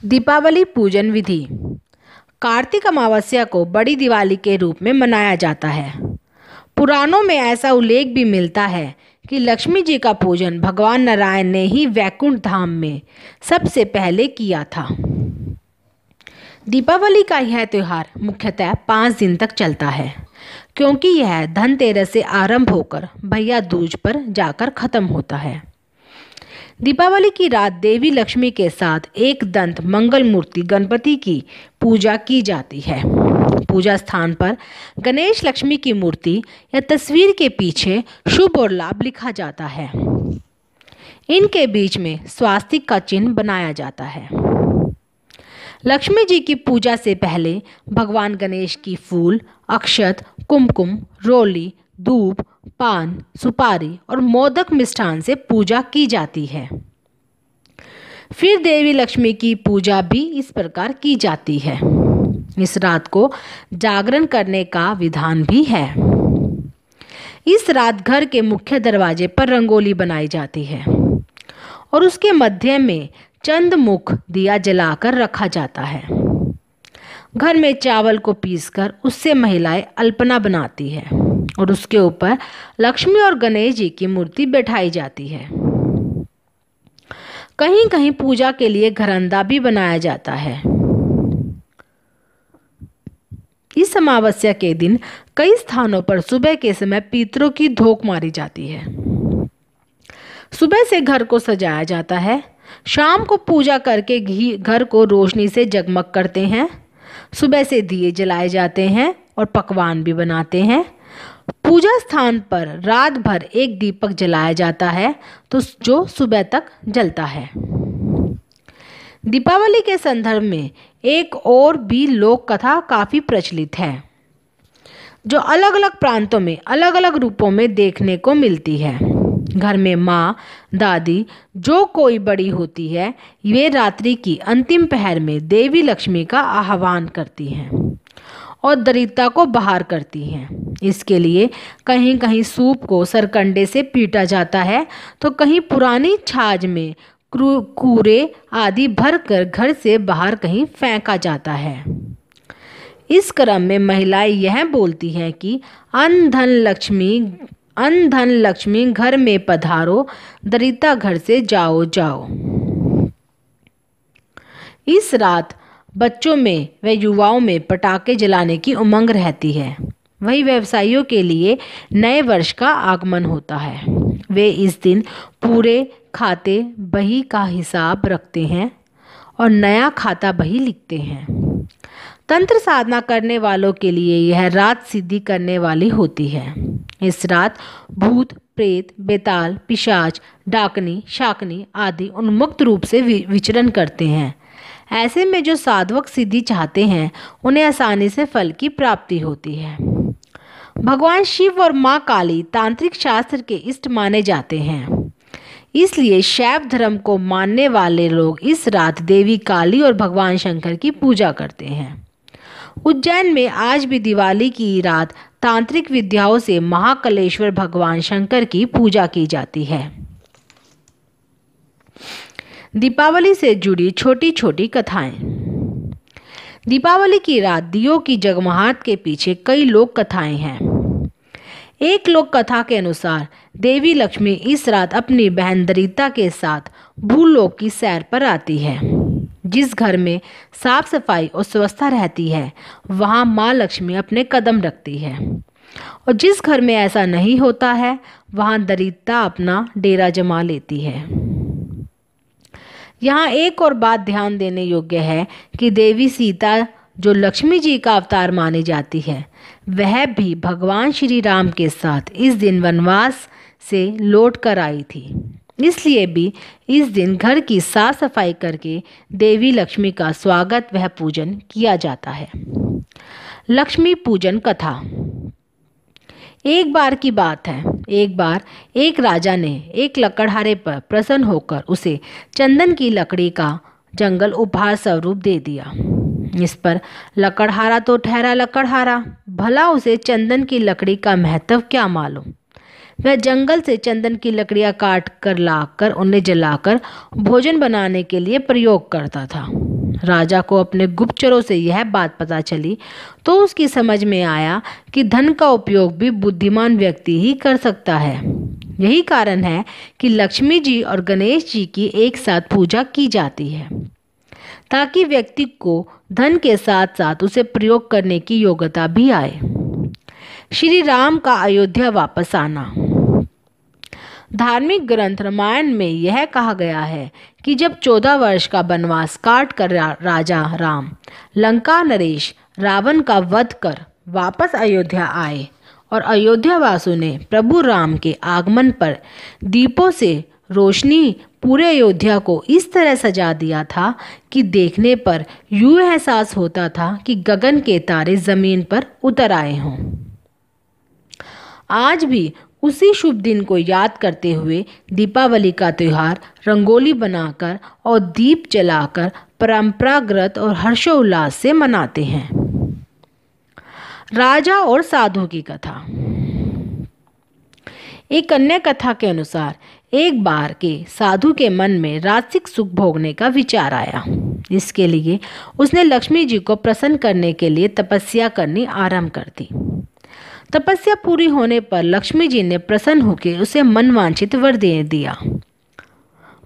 दीपावली पूजन विधि। कार्तिक अमावस्या को बड़ी दिवाली के रूप में मनाया जाता है। पुराणों में ऐसा उल्लेख भी मिलता है कि लक्ष्मी जी का पूजन भगवान नारायण ने ही वैकुंठ धाम में सबसे पहले किया था। दीपावली का यह त्यौहार मुख्यतः 5 दिन तक चलता है, क्योंकि यह धनतेरस से आरंभ होकर भैया दूज पर जाकर खत्म होता है। दीपावली की रात देवी लक्ष्मी के साथ एक दंत मंगल मूर्ति गणपति की पूजा की जाती है। पूजा स्थान पर गणेश लक्ष्मी की मूर्ति या तस्वीर के पीछे शुभ और लाभ लिखा जाता है। इनके बीच में स्वास्तिक का चिन्ह बनाया जाता है। लक्ष्मी जी की पूजा से पहले भगवान गणेश की फूल, अक्षत, कुमकुम, रोली, धूप, पान, सुपारी और मोदक मिष्ठान से पूजा की जाती है। फिर देवी लक्ष्मी की पूजा भी इस प्रकार की जाती है। इस रात को जागरण करने का विधान भी है। इस रात घर के मुख्य दरवाजे पर रंगोली बनाई जाती है और उसके मध्य में चंद्रमुख दिया जलाकर रखा जाता है। घर में चावल को पीसकर उससे महिलाएं अल्पना बनाती है और उसके ऊपर लक्ष्मी और गणेश जी की मूर्ति बैठाई जाती है। कहीं कहीं पूजा के लिए घरंदा भी बनाया जाता है। इस अमावस्या के दिन कई स्थानों पर सुबह के समय पितरों की धोख मारी जाती है। सुबह से घर को सजाया जाता है। शाम को पूजा करके घर को रोशनी से जगमग करते हैं। सुबह से दिए जलाए जाते हैं और पकवान भी बनाते हैं। पूजा स्थान पर रात भर एक दीपक जलाया जाता है तो जो सुबह तक जलता है। दीपावली के संदर्भ में एक और भी लोक कथा काफी प्रचलित है, जो अलग अलग प्रांतों में अलग अलग रूपों में देखने को मिलती है। घर में माँ, दादी जो कोई बड़ी होती है, वे रात्रि की अंतिम पहर में देवी लक्ष्मी का आह्वान करती हैं और दरिद्रता को बाहर करती हैं। इसके लिए कहीं कहीं सूप को सरकंडे से पीटा जाता है तो कहीं पुरानी छाछ में कूड़े आदि भरकर घर से बाहर कहीं फेंका जाता है। इस क्रम में महिलाएं यह बोलती हैं कि अन्न धन लक्ष्मी घर में पधारो, दरिद्रता घर से जाओ जाओ। इस रात बच्चों में व युवाओं में पटाखे जलाने की उमंग रहती है। वही व्यवसायियों के लिए नए वर्ष का आगमन होता है। वे इस दिन पूरे खाते बही का हिसाब रखते हैं और नया खाता बही लिखते हैं। तंत्र साधना करने वालों के लिए यह रात सिद्धि करने वाली होती है। इस रात भूत, प्रेत, बेताल, पिशाच, डाकनी, शाकनी आदि उन्मुक्त रूप से विचरण करते हैं। ऐसे में जो साधवक सिद्धि चाहते हैं उन्हें आसानी से फल की प्राप्ति होती है। भगवान शिव और माँ काली तांत्रिक शास्त्र के इष्ट माने जाते हैं। इसलिए शैव धर्म को मानने वाले लोग इस रात देवी काली और भगवान शंकर की पूजा करते हैं। उज्जैन में आज भी दिवाली की रात तांत्रिक विद्याओं से महाकालेश्वर भगवान शंकर की पूजा की जाती है। दीपावली से जुड़ी छोटी छोटी कथाएं। दीपावली की रात दियों की जगमगाहट के पीछे कई लोक कथाएं हैं। एक लोक कथा के अनुसार देवी लक्ष्मी इस रात अपनी बहन दरिद्रता के साथ भूलोक की सैर पर आती है। जिस घर में साफ सफाई और स्वच्छता रहती है वहां माँ लक्ष्मी अपने कदम रखती है और जिस घर में ऐसा नहीं होता है वहां दरिद्रता अपना डेरा जमा लेती है। यहाँ एक और बात ध्यान देने योग्य है कि देवी सीता जो लक्ष्मी जी का अवतार मानी जाती है, वह भी भगवान श्री राम के साथ इस दिन वनवास से लौट कर आई थी। इसलिए भी इस दिन घर की साफ सफाई करके देवी लक्ष्मी का स्वागत व पूजन किया जाता है। लक्ष्मी पूजन कथा। एक बार की बात है, एक बार एक राजा ने एक लकड़हारे पर प्रसन्न होकर उसे चंदन की लकड़ी का जंगल उपहार स्वरूप दे दिया। इस पर लकड़हारा तो ठहरा लकड़हारा, भला उसे चंदन की लकड़ी का महत्व क्या मालूम। वह जंगल से चंदन की लकड़ियां काट कर लाकर उन्हें जलाकर भोजन बनाने के लिए प्रयोग करता था। राजा को अपने गुप्तचरों से यह बात पता चली तो उसकी समझ में आया कि धन का उपयोग भी बुद्धिमान व्यक्ति ही कर सकता है। यही कारण है कि लक्ष्मी जी और गणेश जी की एक साथ पूजा की जाती है, ताकि व्यक्ति को धन के साथ साथ उसे प्रयोग करने की योग्यता भी आए। श्री राम का अयोध्या वापस आना। धार्मिक ग्रंथ रामायण में यह कहा गया है कि जब 14 वर्ष का वनवास काट कर राजा राम लंका नरेश रावण का वध कर वापस अयोध्या आए और अयोध्या वासियों ने प्रभु राम के आगमन पर दीपों से रोशनी पूरे अयोध्या को इस तरह सजा दिया था कि देखने पर यूं एहसास होता था कि गगन के तारे जमीन पर उतर आए हों। आज भी उसी शुभ दिन को याद करते हुए दीपावली का त्यौहार रंगोली बनाकर और दीप जलाकर परंपरागत और हर्षोल्लास से मनाते हैं। राजा और साधु की कथा। एक अन्य कथा के अनुसार एक बार के साधु के मन में राजसिक सुख भोगने का विचार आया। इसके लिए उसने लक्ष्मी जी को प्रसन्न करने के लिए तपस्या करनी आरंभ कर दी। तपस्या पूरी होने पर लक्ष्मी जी ने प्रसन्न होकर उसे मनवांछित वर दे दिया।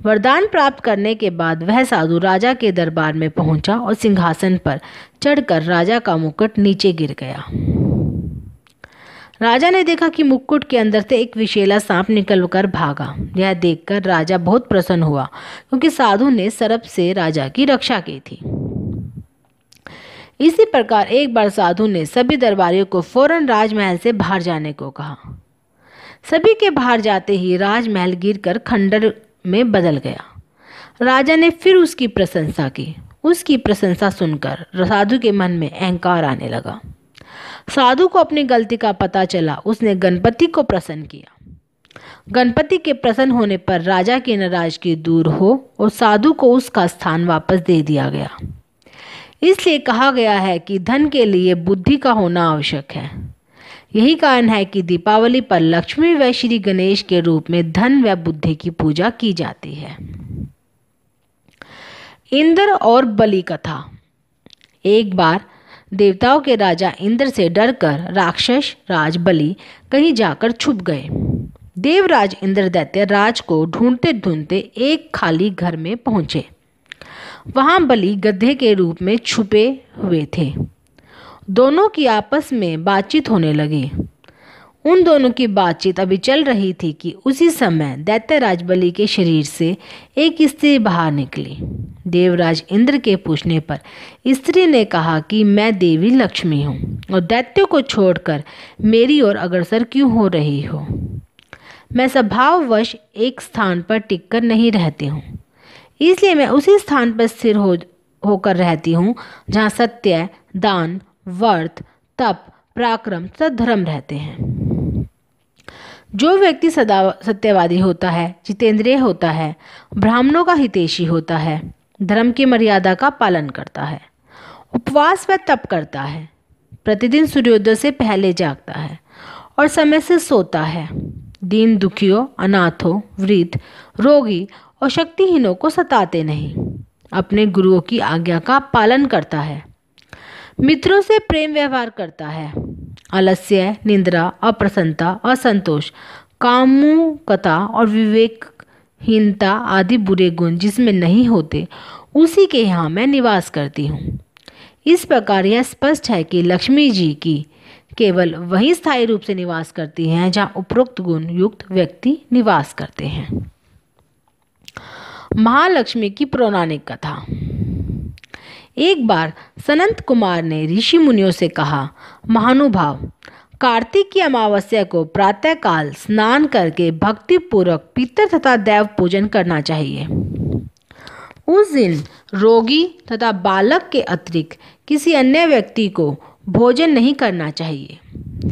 वरदान प्राप्त करने के बाद वह साधु राजा के दरबार में पहुंचा और सिंहासन पर चढ़कर राजा का मुकुट नीचे गिर गया। राजा ने देखा कि मुकुट के अंदर से एक विषैला सांप निकलकर भागा। यह देखकर राजा बहुत प्रसन्न हुआ, क्योंकि साधु ने सर्प से राजा की रक्षा की थी। इसी प्रकार एक बार साधु ने सभी दरबारियों को फौरन राजमहल से बाहर जाने को कहा। सभी के बाहर जाते ही राजमहल गिरकर खंडर में बदल गया। राजा ने फिर उसकी प्रशंसा की। उसकी प्रशंसा सुनकर साधु के मन में अहंकार आने लगा। साधु को अपनी गलती का पता चला। उसने गणपति को प्रसन्न किया। गणपति के प्रसन्न होने पर राजा की नाराजगी दूर हो और साधु को उसका स्थान वापस दे दिया गया। इसलिए कहा गया है कि धन के लिए बुद्धि का होना आवश्यक है। यही कारण है कि दीपावली पर लक्ष्मी व श्री गणेश के रूप में धन व बुद्धि की पूजा की जाती है। इंद्र और बलि कथा। एक बार देवताओं के राजा इंद्र से डरकर राक्षस राज बलि कहीं जाकर छुप गए। देवराज इंद्र दैत्य राज को ढूंढते ढूंढते एक खाली घर में पहुंचे। वहां बलि गधे के रूप में छुपे हुए थे। दोनों की आपस में बातचीत होने लगी। उन दोनों की बातचीत अभी चल रही थी कि उसी समय दैत्यराज बलि के शरीर से एक स्त्री बाहर निकली। देवराज इंद्र के पूछने पर स्त्री ने कहा कि मैं देवी लक्ष्मी हूँ और दैत्यों को छोड़कर मेरी ओर अग्रसर क्यों हो रही हो। मैं स्वभाववश एक स्थान पर टिककर नहीं रहती हूँ, इसलिए मैं उसी स्थान पर स्थिर होकर रहती हूँ जहाँ सत्य, दान, व्रत, तप, पराक्रम तथा धर्म रहते हैं। जो व्यक्ति सदा सत्यवादी होता है, जितेंद्रिय होता है, ब्राह्मणों का हितैषी होता है, धर्म की मर्यादा का पालन करता है, उपवास व तप करता है, प्रतिदिन सूर्योदय से पहले जागता है और समय से सोता है, दीन दुखियों, अनाथों, वृद्ध, रोगी और शक्तिहीनों को सताते नहीं, अपने गुरुओं की आज्ञा का पालन करता है, मित्रों से प्रेम व्यवहार करता है, आलस्य, निंद्रा, अप्रसन्नता, असंतोष, कामुकता और विवेकहीनता आदि बुरे गुण जिसमें नहीं होते, उसी के यहाँ मैं निवास करती हूँ। इस प्रकार यह स्पष्ट है कि लक्ष्मी जी की केवल वही स्थायी रूप से निवास करती हैं जहाँ उपरोक्त गुण युक्त व्यक्ति निवास करते हैं। महालक्ष्मी की पौराणिक कथा। एक बार सनंत कुमार ने ऋषि मुनियों से कहा, महानुभाव, कार्तिक की अमावस्या को प्रातःकाल स्नान करके भक्ति पूर्वक पितर तथा देव पूजन करना चाहिए। उस दिन रोगी तथा बालक के अतिरिक्त किसी अन्य व्यक्ति को भोजन नहीं करना चाहिए।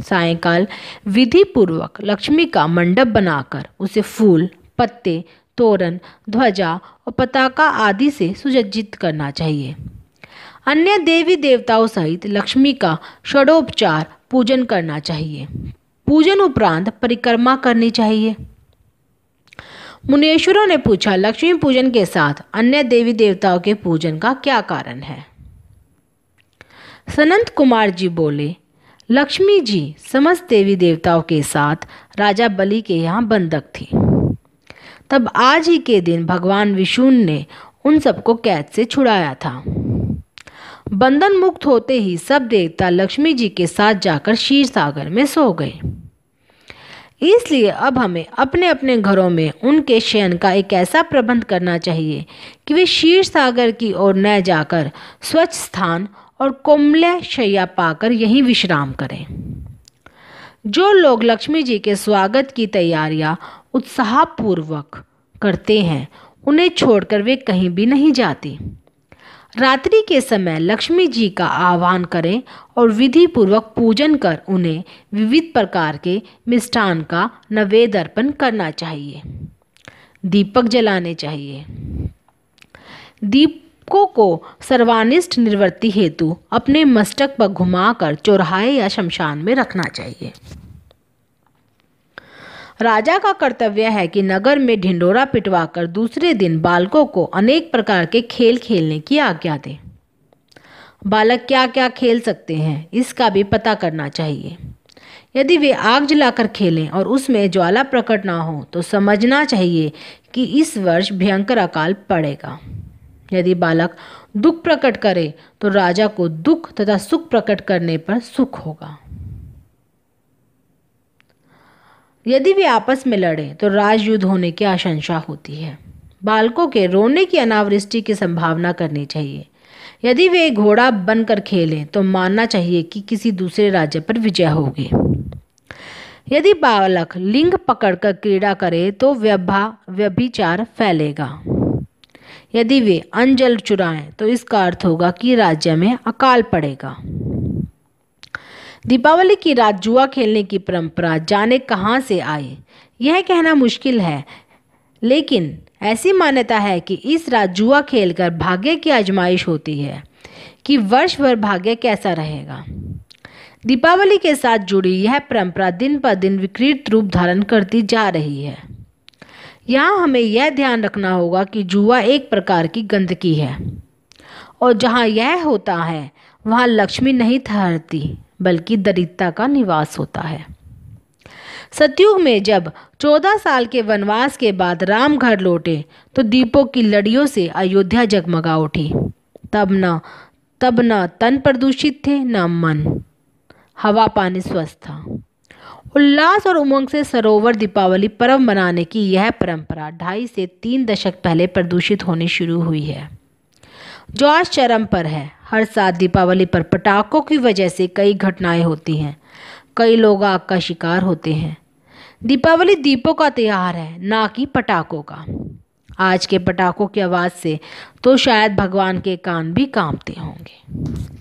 सायंकाल विधि पूर्वक लक्ष्मी का मंडप बनाकर उसे फूल, पत्ते, तोरण, ध्वजा और पताका आदि से सुसज्जित करना चाहिए। अन्य देवी देवताओं सहित लक्ष्मी का षोडोपचार पूजन करना चाहिए। पूजन उपरांत परिक्रमा करनी चाहिए। मुनीश्वरों ने पूछा, लक्ष्मी पूजन के साथ अन्य देवी देवताओं के पूजन का क्या कारण है? सनंत कुमार जी बोले, लक्ष्मी जी समस्त देवी देवताओं के साथ राजा बलि के यहाँ बंधक थी। तब आज ही के दिन भगवान विष्णु ने उन सबको कैद से छुड़ाया था। बंधन मुक्त होते ही सब देवता लक्ष्मी जी के साथ जाकर क्षीर सागर में सो गए। इसलिए अब हमें अपने अपने घरों में उनके शयन का एक ऐसा प्रबंध करना चाहिए कि वे क्षीर सागर की ओर न जाकर स्वच्छ स्थान और कोमल शैया पाकर यहीं विश्राम करें। जो लोग लक्ष्मी जी के स्वागत की तैयारियां उत्साहपूर्वक करते हैं, उन्हें छोड़कर वे कहीं भी नहीं जाती। रात्रि के समय लक्ष्मी जी का आह्वान करें और विधि पूर्वक पूजन कर उन्हें विविध प्रकार के मिष्ठान का नैवेद्य अर्पण करना चाहिए। दीपक जलाने चाहिए। दीपकों को सर्वानिष्ट निवृत्ति हेतु अपने मस्तक पर घुमाकर चौराहे या शमशान में रखना चाहिए। राजा का कर्तव्य है कि नगर में ढिंडोरा पिटवाकर दूसरे दिन बालकों को अनेक प्रकार के खेल खेलने की आज्ञा दे। बालक क्या क्या खेल सकते हैं, इसका भी पता करना चाहिए। यदि वे आग जलाकर खेलें और उसमें ज्वाला प्रकट ना हो तो समझना चाहिए कि इस वर्ष भयंकर अकाल पड़ेगा। यदि बालक दुख प्रकट करे तो राजा को दुख तथा सुख प्रकट करने पर सुख होगा। यदि वे आपस में लड़ें तो राजयुद्ध होने की आशंका होती है। बालकों के रोने की अनावृष्टि की संभावना करनी चाहिए। यदि वे घोड़ा बनकर खेलें तो मानना चाहिए कि किसी दूसरे राज्य पर विजय होगी। यदि बालक लिंग पकड़कर क्रीड़ा करे तो व्यभिचार फैलेगा। यदि वे अन्न जल चुराएं तो इसका अर्थ होगा कि राज्य में अकाल पड़ेगा। दीपावली की रात जुआ खेलने की परंपरा जाने कहाँ से आई, यह कहना मुश्किल है, लेकिन ऐसी मान्यता है कि इस रात जुआ खेलकर भाग्य की आजमाइश होती है कि वर्ष भर भाग्य कैसा रहेगा। दीपावली के साथ जुड़ी यह परंपरा दिन पर दिन विकृत रूप धारण करती जा रही है। यहाँ हमें यह ध्यान रखना होगा कि जुआ एक प्रकार की गंदगी है और जहाँ यह होता है वहाँ लक्ष्मी नहीं ठहरती बल्कि दरिद्रता का निवास होता है। सतयुग में जब 14 साल के वनवास के बाद राम घर लौटे तो दीपों की लड़ियों से अयोध्या जगमगा उठी। तब न तन प्रदूषित थे न मन, हवा पानी स्वस्थ था। उल्लास और उमंग से सरोवर दीपावली पर्व मनाने की यह परंपरा 2.5 से 3 दशक पहले प्रदूषित होनी शुरू हुई है, जो आज चरम पर है। हर साल दीपावली पर पटाखों की वजह से कई घटनाएं होती हैं, कई लोग आग का शिकार होते हैं। दीपावली दीपों का त्योहार है, ना कि पटाखों का। आज के पटाखों की आवाज़ से तो शायद भगवान के कान भी कांपते होंगे।